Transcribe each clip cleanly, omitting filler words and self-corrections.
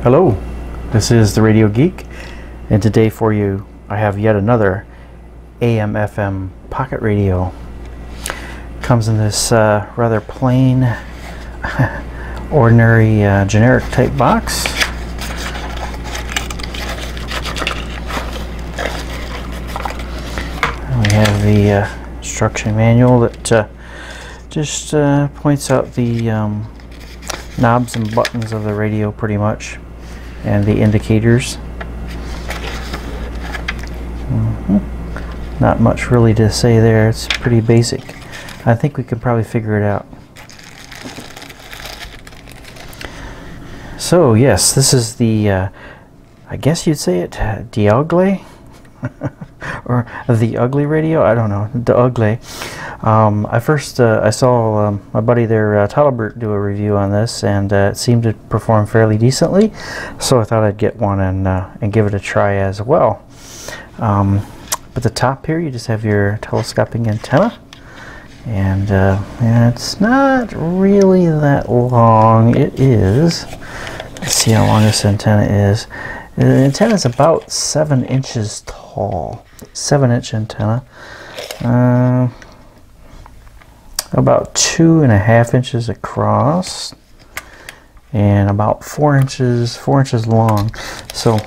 Hello, this is the Radio Geek, and today for you I have yet another AM/FM pocket radio. Comes in this rather plain, ordinary, generic type box. We have the instruction manual that just points out the knobs and buttons of the radio pretty much, and the indicators. Not much really to say there. It's pretty basic. I think we can probably figure it out. So yes, this is the I guess you'd say it DAOGOLY or the ugly radio. I don't know, DAOGOLY. I saw my buddy there, Talbert, do a review on this, and it seemed to perform fairly decently, so I thought I'd get one and give it a try as well. At the top here you just have your telescopic antenna, and it's not really that long. It is, let's see how long this antenna is. The antenna is about 7 inches tall, 7-inch antenna. About 2.5 inches across, and about 4 inches long. So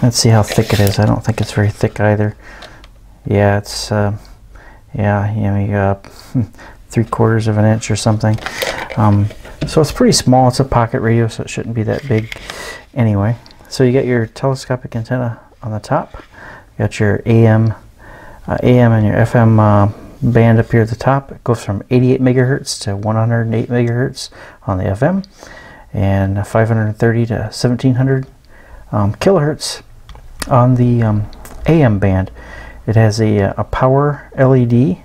let's see how thick it is. I don't think it's very thick either. Yeah, it's maybe 3/4 of an inch or something. So it's pretty small. It's a pocket radio, so it shouldn't be that big anyway. So you got your telescopic antenna on the top. You got your AM and your FM band up here at the top. It goes from 88 megahertz to 108 megahertz on the FM, and 530 to 1700 kilohertz on the AM band. It has a power LED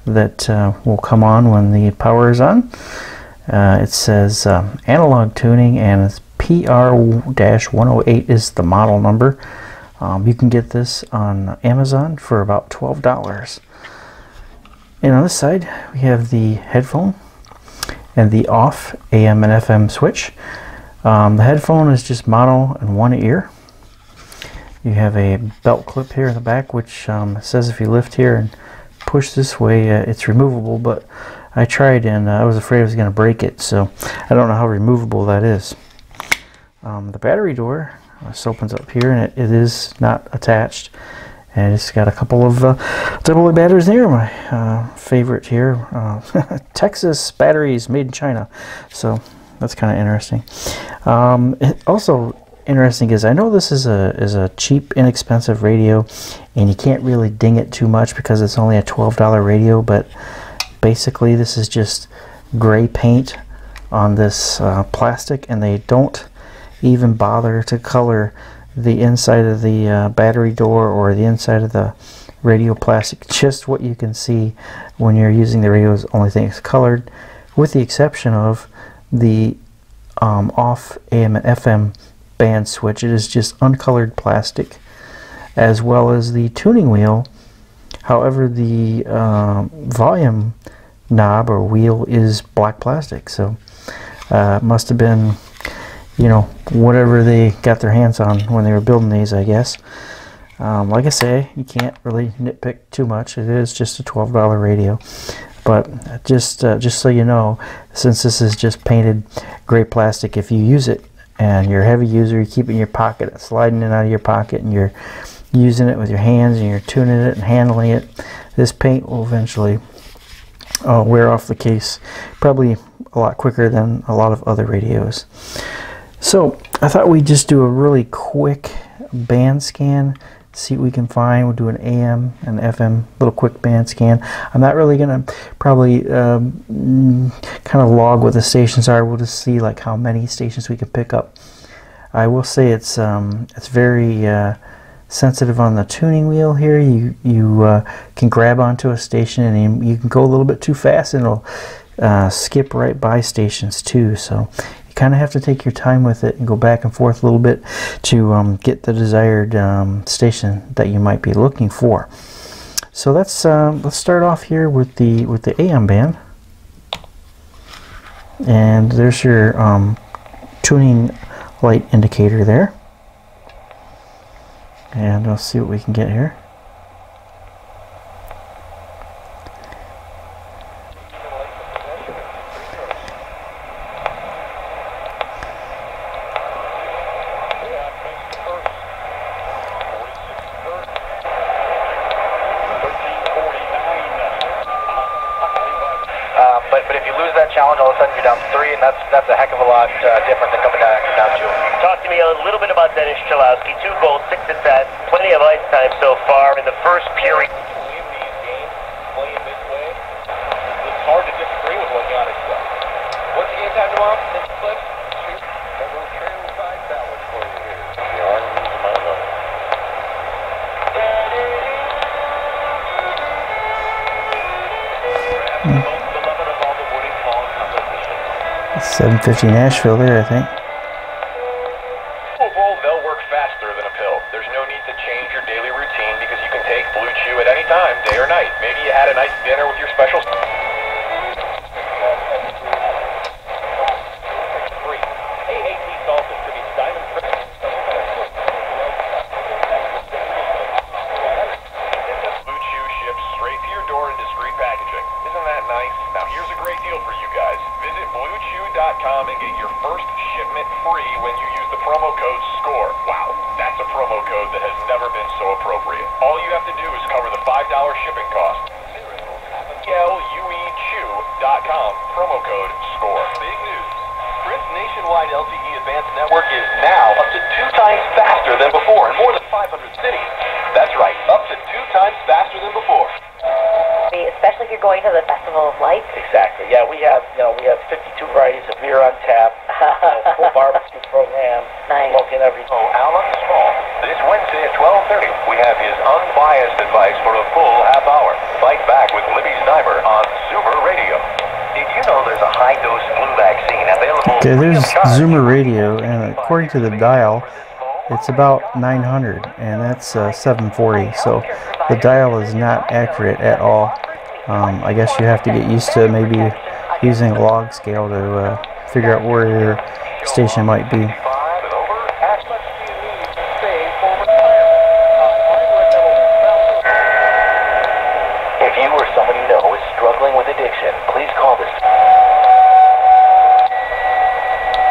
that will come on when the power is on. It says analog tuning, and it's PR-108 is the model number. You can get this on Amazon for about $12. And on this side we have the headphone and the off AM and FM switch. The headphone is just mono in one ear. You have a belt clip here in the back, which says if you lift here and push this way, it's removable, but I tried and I was afraid I was going to break it, so I don't know how removable that is. The battery door just opens up here, and it is not attached, and it's got a couple of AA batteries there. My favorite here, Texas batteries made in China, so that's kind of interesting. Also interesting is, I know this is a cheap, inexpensive radio, and you can't really ding it too much because it's only a $12 radio, but basically this is just gray paint on this plastic, and they don't even bother to color the inside of the battery door or the inside of the radio plastic. Just what you can see when you're using the radio is the only thing that's colored, with the exception of the off AM and FM band switch. It is just uncolored plastic, as well as the tuning wheel. However, the volume knob or wheel is black plastic, so it must have been, you know, whatever they got their hands on when they were building these, I guess. Like I say, you can't really nitpick too much. It is just a $12 radio, but just so you know, since this is just painted gray plastic, if you use it and you're a heavy user, you keep it in your pocket, sliding in and out of your pocket, and you're using it with your hands and you're tuning it and handling it, this paint will eventually wear off the case, probably a lot quicker than a lot of other radios. So I thought we'd just do a really quick band scan, see what we can find. We'll do an AM and FM little quick band scan. I'm not really gonna probably kind of log what the stations are. We'll just see like how many stations we can pick up. I will say it's very sensitive on the tuning wheel here. You can grab onto a station, and you can go a little bit too fast, and it'll skip right by stations too. So kind of have to take your time with it and go back and forth a little bit to get the desired station that you might be looking for. So let's start off here with the AM band, and there's your tuning light indicator there. And let's see what we can get here. But if you lose that challenge, all of a sudden you're down 3, and that's a heck of a lot different than coming down 2. Talk to me a little bit about Dennis Chalowski. 2 goals, 6 assists, plenty of ice time so far in the first period. Win these games, playing this way, it's hard to disagree with what Giannis does. What's the game time tomorrow? Cliff? Shoot. We'll trail 5 ballots for you here. The arms of my love. 750 Nashville there, I think. They'll work faster than a pill. There's no need to change your daily routine because you can take Blue Chew at any time, day or night. Maybe you had a nice dinner with your special. AAT salt distributes diamond print. Blue Chew ships straight to your door in discreet packaging. Isn't that nice? Now here's a great deal for you guys. Visit BlueChew.com and get your first shipment free when you use the promo code SCORE. Wow, that's a promo code that has never been so appropriate. All you have to do is cover the $5 shipping cost. BlueChew.com, promo code SCORE. Big news. Sprint's nationwide LTE Advanced Network is now up to 2 times faster than before in more than 500 cities. That's right, up to 2 times faster than before. Especially if you're going to the Festival of Lights. Exactly. Yeah, we have 52 varieties of beer on tap, full barbecue program, Nice. smoking everything. Oh, Alan Small. This Wednesday at 12:30, we have his unbiased advice for a full half hour. Fight back with Libby Sniper on Zoomer Radio. Did you know there's a high-dose flu vaccine available? Okay, there's Zoomer Radio, and according to the dial, it's about 900, and that's 740. So the dial is not accurate at all. I guess you have to get used to maybe using a log scale to figure out where your station might be. If you or someone you know is struggling with addiction, please call this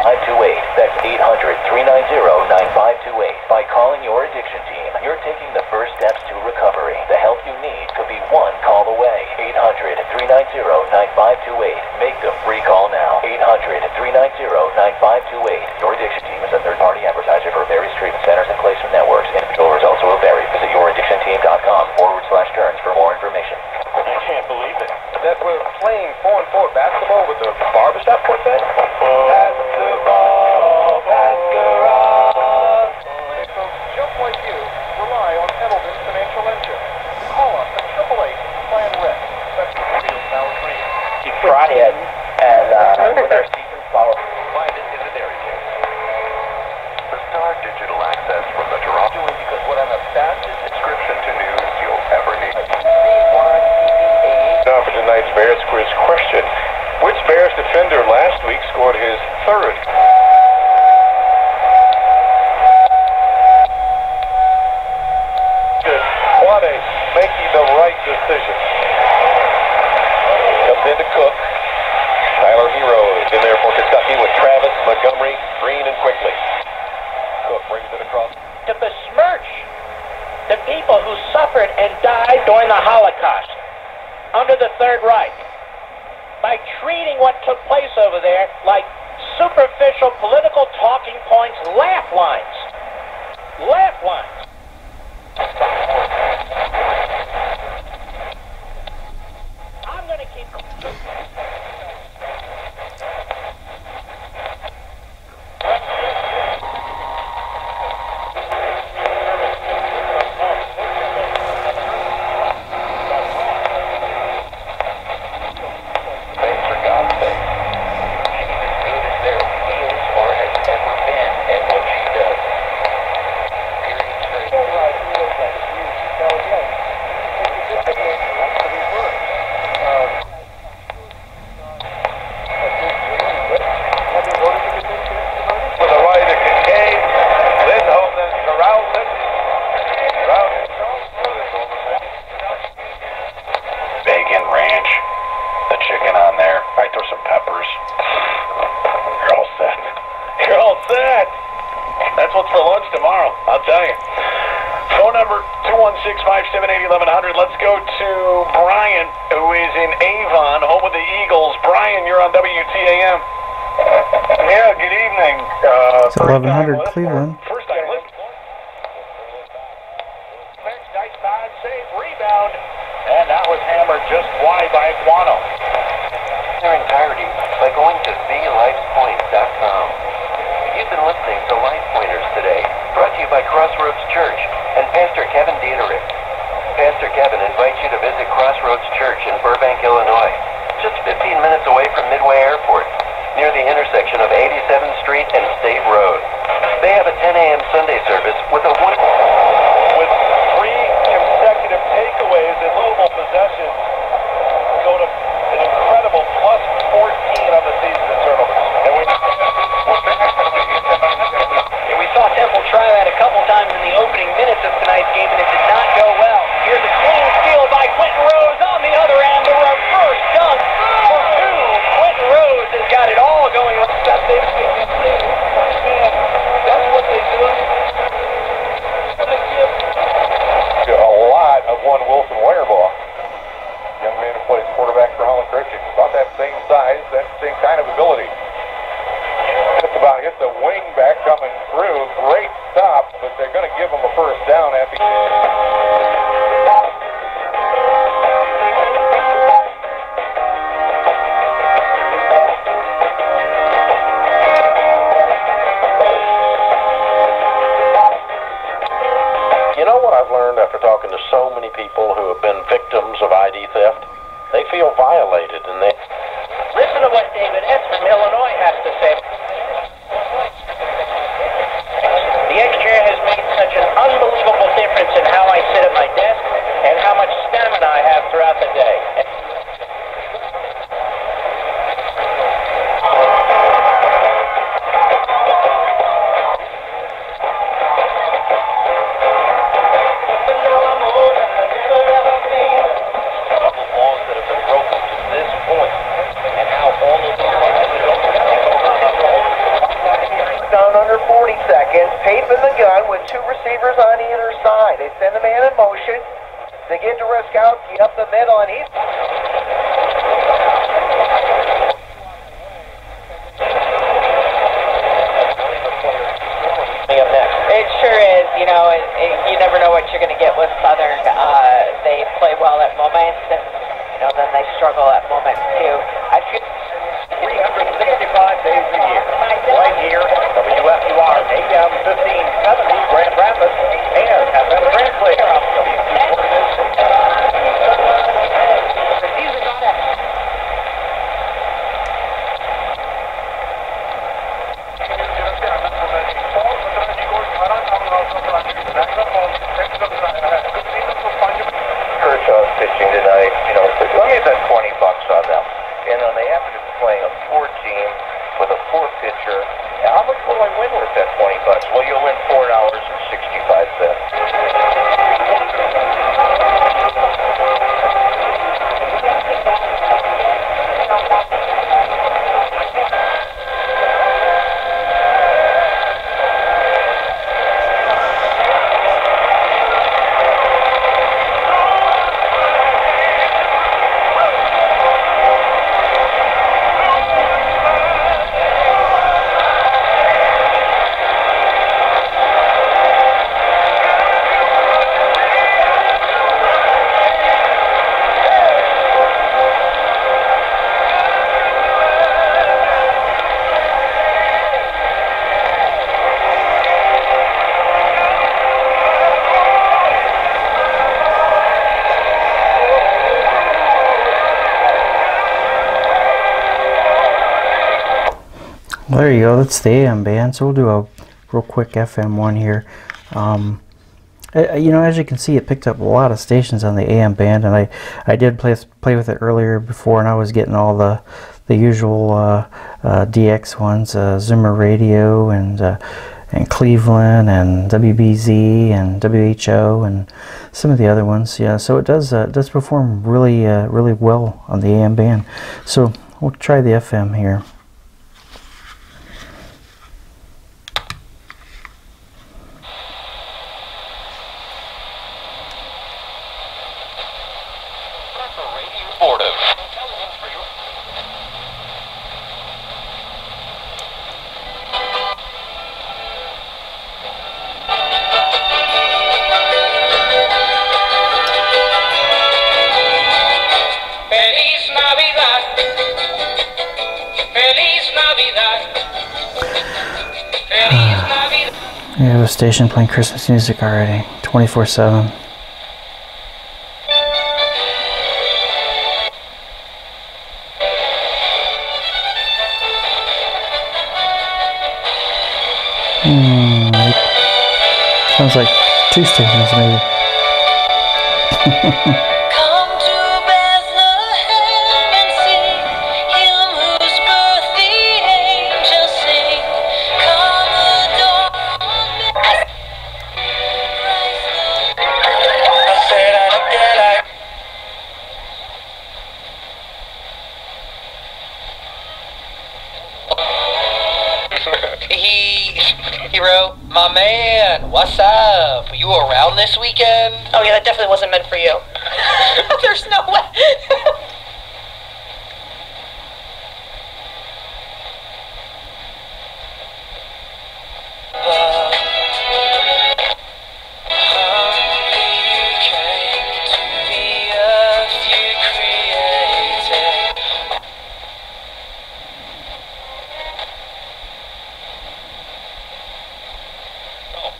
528. That's 800-390-9528. By calling your addiction team, you're taking the first steps to recovery. The help you need could be one call away. 800-390-9528. Make the free call now. 800-390-9528. Your addiction team is a third-party advertiser for various treatment centers and placement networks. Individual results will vary. Visit youraddictionteam.com/turns for more information. I can't believe it. That we're playing 4-on-4 basketball with the barbershop quartet? Basketball, basketball. Folks just like you rely on Pendleton's financial engine. Call us at 888-PLAN-RED. That's the real sour cream. Keep broadhead and with our seasoned flour. Find it in the Dairy King. The Star Digital Access from the Toronto because what I'm the fastest subscription to news you'll ever need. Now for tonight's Bears quiz question. Which Bears defender last week scored his 3rd? Juarez making the right decision. Comes in to Cook. Tyler Hero is in there for Kentucky with Travis, Montgomery, Green, and Quickly. Cook brings it across. To besmirch the people who suffered and died during the Holocaust under the Third Reich by treating what took place over there like superficial political talking points, laugh lines. Laugh lines. I'm going to keep... That's what's for lunch tomorrow, I'll tell you. Phone number 216-578-1100. Let's go to Brian, who is in Avon, home of the Eagles. Brian, you're on WTAN. Yeah, good evening. It's 1100 Cleveland. First time listen. Nice dive, save, rebound. And that was hammered just wide by Aquano. Their entirety by going to thelifepoint.com. You've been listening to Life Pointers today, brought to you by Crossroads Church and Pastor Kevin Dieterich. Pastor Kevin invites you to visit Crossroads Church in Burbank, Illinois, just 15 minutes away from Midway Airport, near the intersection of 87th Street and State Road. They have a 10 a.m. Sunday service with 3 consecutive takeaways and mobile possessions, go to an incredible plus 14 on the season in turnovers. And we saw Temple try that a couple times in the opening minutes of tonight's game, and it did not go well. Here's a clean steal by Quentin Rose on the other end. The reverse dunk for two. Quentin Rose has got it all going. That's what they do. A lot of one Wilson Wireball. Young man who plays quarterback for Holland Christian. About that same size, that same kind of ability. Just about hit the wing back coming through. Great stop, but they're going to give him a first down at the You know what I've learned after talking to so many people who have been victims of ID theft? They feel violated, and they... Listen to what David S. from Illinois has to say. The X-Chair has made such an unbelievable difference in how I sit at my desk and how much stamina I have throughout the day. Under 40 seconds, Pape in the gun with two receivers on either side. They send the man in motion. They get to Ruskowski up the middle, and he's... It sure is. You know, you never know what you're going to get with Southern. They play well at moments, and then they struggle at moments too. I feel 365 days a year. Right here, WFUR, AM 1570, Grand Rapids, and FM Translator. Kershaw's pitching tonight, let me bet $20 on them. And then they happen to be playing a 4-team with a 4-pitcher. How much will I win with that $20? Well, you'll win Well, there you go. That's the AM band. So we'll do a real quick FM one here. As you can see, it picked up a lot of stations on the AM band, and I did play with it earlier before, and I was getting all the usual DX ones, Zoomer Radio and Cleveland and WBZ and WHO and some of the other ones. Yeah, so it does perform really really well on the AM band. So we'll try the FM here. We have a station playing Christmas music already, 24/7. Sounds like 2 stations maybe. Come to Bethlehem and see him whose birth the angels sing. Come adore Christ Hero, my man, what's up? You around this weekend? Oh yeah, that definitely wasn't meant for you. There's no way.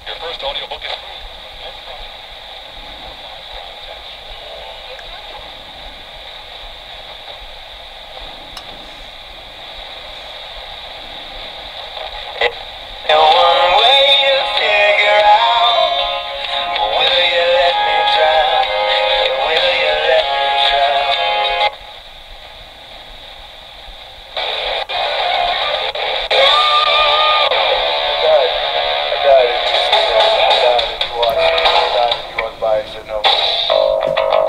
Your first audiobook is No one way to figure out. Will you let me drown? Will you let me drown? I died if you see that. I died if you watch it. I died if you walk by and said no.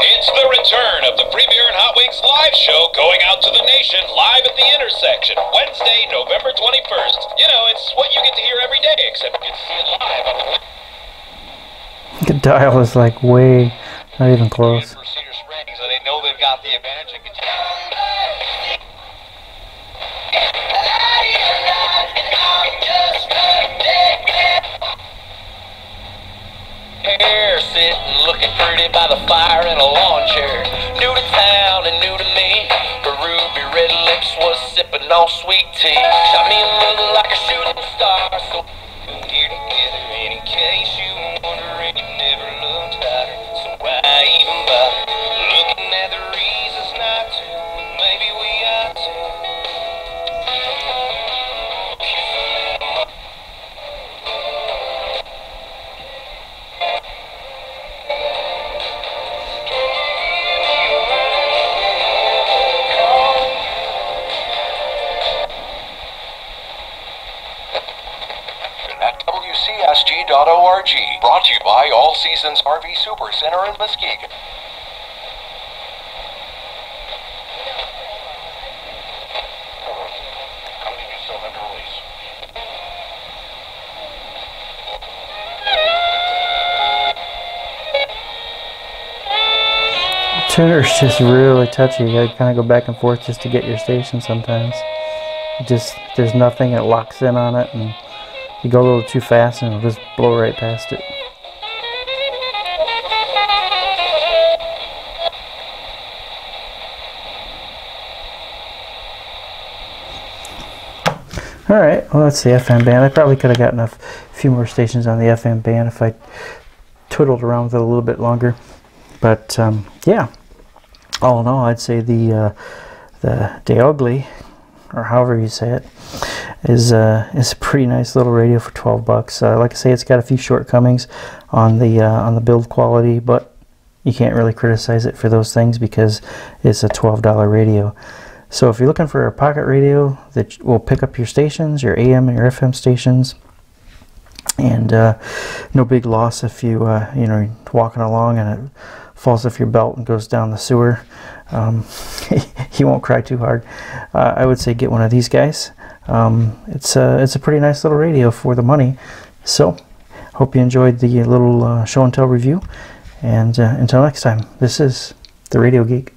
It's the return of the Free Beer and Hot Wings live show going out to the nation live at the intersection Wednesday, November 21st. You know, it's what you get to hear every day, except you get to see it live on the The dial is like way, not even close. for Cedar Springs, and they know they've got the advantage and continue. Hair sitting looking pretty by the fire in a lawn chair. New to town and new to me. Her ruby red lips was sipping on sweet tea. Shot me a look like a shooting star. So we're here together, and in case you were wondering, you never looked hotter. So why even bother looking at the reasons not to? Maybe we ought to. At WCSG.org, brought to you by All Seasons RV Super Center in Muskegon. How many of you still have to release? Tuner's just really touchy. You gotta kind of go back and forth just to get your station sometimes. There's nothing, it locks in on it, and you go a little too fast and it'll just blow right past it. Alright, well that's the FM band. I probably could have gotten a few more stations on the FM band if I twiddled around with it a little bit longer. But yeah, all in all, I'd say the DAOGOLY, or however you say it, is a pretty nice little radio for 12 bucks. Like I say, it's got a few shortcomings on the build quality, but you can't really criticize it for those things because it's a $12 radio. So if you're looking for a pocket radio that will pick up your stations, your AM and your FM stations, and no big loss if you you know, you're walking along and it falls off your belt and goes down the sewer, you won't cry too hard. I would say get one of these guys. It's a pretty nice little radio for the money. So hope you enjoyed the little show and tell review, and until next time, this is the Radio Geek.